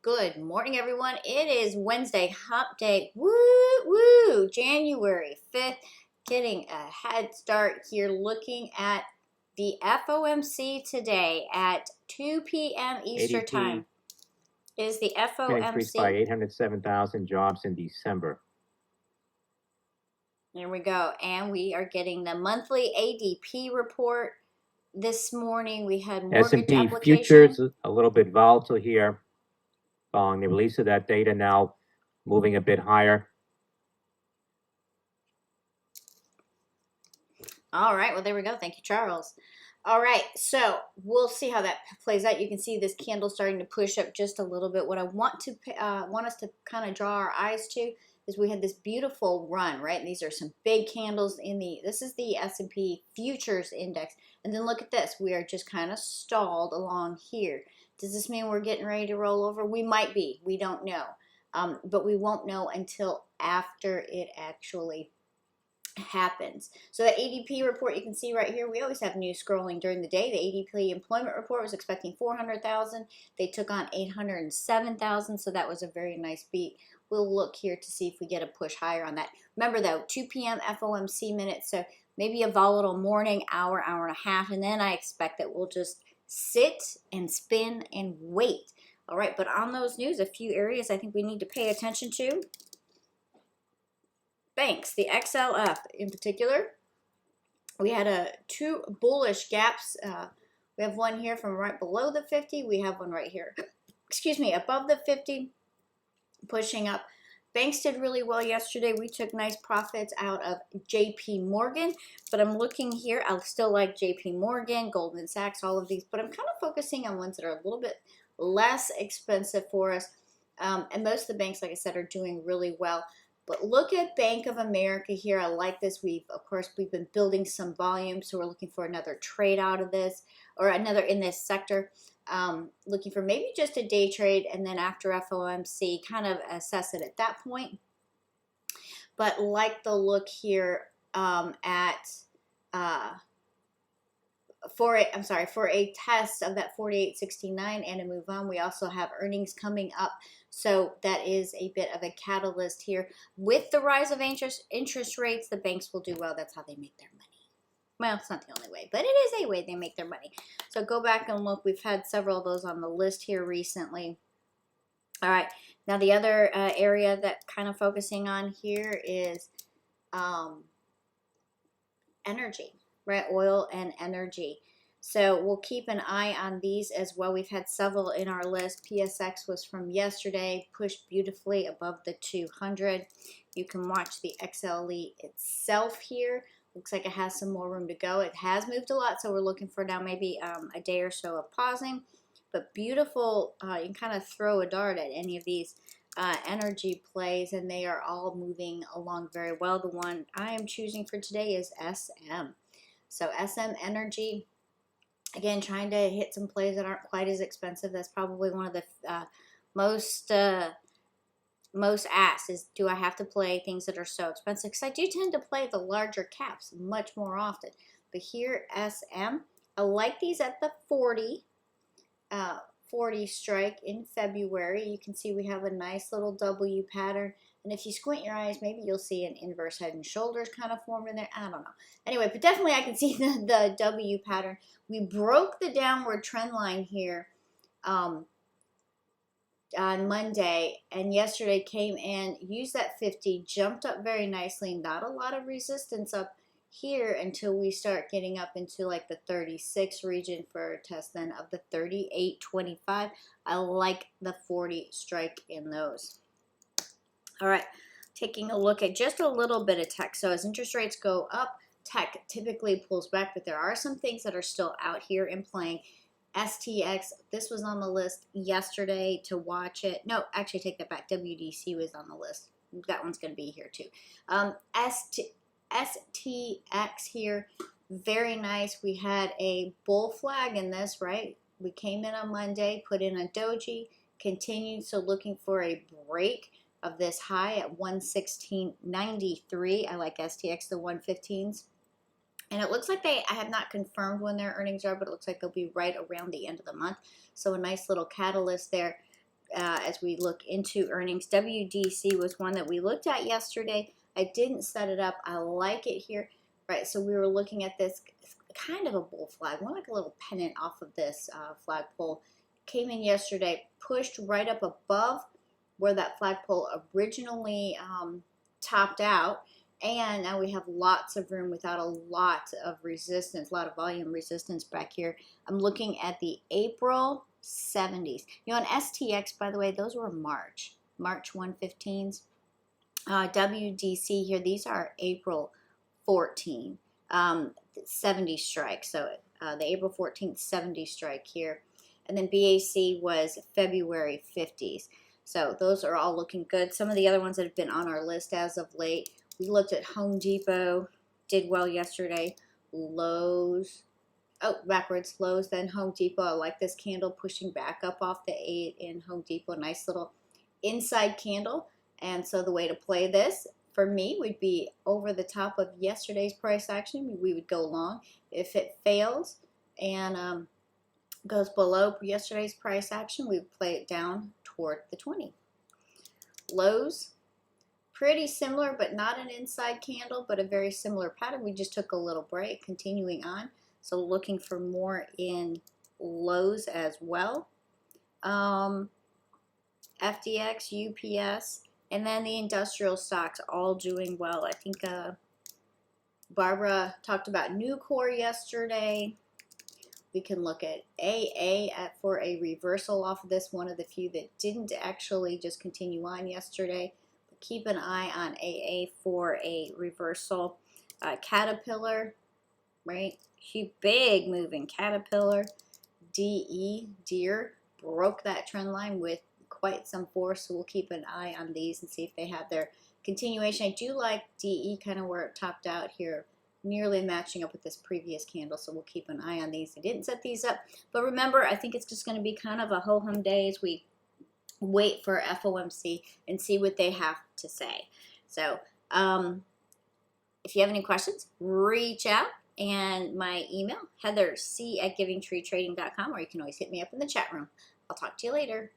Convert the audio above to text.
Good morning, everyone. It is Wednesday, hump day. Woo, woo. January 5th. Getting a head start here looking at the FOMC today at 2 p.m. Eastern ADP Time. Is the increased by FOMC. 807,000 jobs in December. There we go. And we are getting the monthly ADP report. This morning we had mortgage S&P application. futures a little bit volatile here following the release of that data, now moving a bit higher. All right, well, there we go. Thank you, Charles. All right, so we'll see how that plays out. You can see this candle starting to push up just a little bit. What I want us to kind of draw our eyes to is we had this beautiful run, right? And these are some big candles this is the S&P futures index. And then look at this. We are just kind of stalled along here. Does this mean we're getting ready to roll over? We might be. We don't know. But we won't know until after it actually happens. So the ADP report you can see right here, we always have news scrolling during the day. The ADP Employment Report was expecting 400,000. They took on 807,000, so that was a very nice beat. We'll look here to see if we get a push higher on that. Remember though, 2 p.m. FOMC minutes, so maybe a volatile morning, hour and a half, and then I expect that we'll just sit and spin and wait. All right, but on those news, a few areas I think we need to pay attention to. Banks, the XLF in particular, we had two bullish gaps. We have one here from right below the 50. We have one right here, excuse me, above the 50, pushing up. Banks did really well yesterday. We took nice profits out of JP Morgan, but I'm looking here. I still like JP Morgan, Goldman Sachs, all of these, but I'm kind of focusing on ones that are a little bit less expensive for us. And most of the banks, like I said, are doing really well. But look at Bank of America here. I like this. Of course, we've been building some volume, so we're looking for another trade out of this, or another in this sector. Looking for maybe just a day trade, and then after FOMC, kind of assess it at that point. But like the look here for a test of that 48.69 and a move on. We also have earnings coming up, so that is a bit of a catalyst here. With the rise of interest rates, the banks will do well. That's how they make their money. Well, it's not the only way, but it is a way they make their money. So go back and look. We've had several of those on the list here recently. All right, now the other area that kind of focusing on here is energy. Right, oil and energy. So we'll keep an eye on these as well. We've had several in our list. PSX was from yesterday, pushed beautifully above the 200. You can watch the XLE itself here. Looks like it has some more room to go. It has moved a lot, so we're looking for now maybe a day or so of pausing. But beautiful, you can kind of throw a dart at any of these energy plays, and they are all moving along very well. The one I am choosing for today is SM. So SM Energy, again, trying to hit some plays that aren't quite as expensive. That's probably one of the most asked is, do I have to play things that are so expensive? Because I do tend to play the larger caps much more often. But here, SM, I like these at the 40 strike in February. You can see we have a nice little W pattern. And if you squint your eyes, maybe you'll see an inverse head and shoulders kind of formed in there. I don't know. Anyway, but definitely I can see the W pattern. We broke the downward trend line here on Monday, and yesterday came in, used that 50, jumped up very nicely. Not a lot of resistance up here until we start getting up into like the 36 region for a test then of the 38.25. I like the 40 strike in those. All right, taking a look at just a little bit of tech. So as interest rates go up, tech typically pulls back, but there are some things that are still out here in playing. STX, this was on the list yesterday to watch it. No, actually take that back. WDC was on the list. That one's going to be here too. STX here, very nice. We had a bull flag in this, right? We came in on Monday, put in a doji, continued, so looking for a break of this high at 116.93. I like STX, the 115s. And it looks like I have not confirmed when their earnings are, but it looks like they'll be right around the end of the month. So a nice little catalyst there. as we look into earnings. WDC was one that we looked at yesterday. I didn't set it up. I like it here. Right, so we were looking at this kind of a bull flag, more like a little pennant off of this flagpole. Came in yesterday, pushed right up above where that flagpole originally topped out, and now we have lots of room without a lot of resistance, a lot of volume resistance back here. I'm looking at the April 70s. You know, on STX, by the way, those were March 115s. WDC here, these are April 14, 70 strike. So the April 14th 70 strike here. And then BAC was February 50s. So those are all looking good. Some of the other ones that have been on our list as of late, we looked at Home Depot, did well yesterday. Lowe's, backwards, Lowe's, then Home Depot. I like this candle pushing back up off the 8 in Home Depot. Nice little inside candle. And so the way to play this for me would be over the top of yesterday's price action. We would go long. If it fails and goes below yesterday's price action, we would play it down toward the 20. Lows, pretty similar, but not an inside candle, but a very similar pattern. We just took a little break, continuing on. So looking for more in lows as well. FDX, UPS, and then the industrial stocks all doing well. I think Barbara talked about Nucor yesterday. We can look at AA for a reversal off of this, one of the few that didn't actually just continue on yesterday. But keep an eye on AA for a reversal. Caterpillar, right? Big move in Caterpillar. DE, Deere, broke that trend line with quite some force, so we'll keep an eye on these and see if they have their continuation. I do like DE kind of where it topped out here, nearly matching up with this previous candle, so we'll keep an eye on these. I didn't set these up, but remember, I think it's just going to be kind of a ho-hum day as we wait for FOMC and see what they have to say. So if you have any questions, reach out, and my email, heatherc@givingtreetrading.com, or you can always hit me up in the chat room. I'll talk to you later.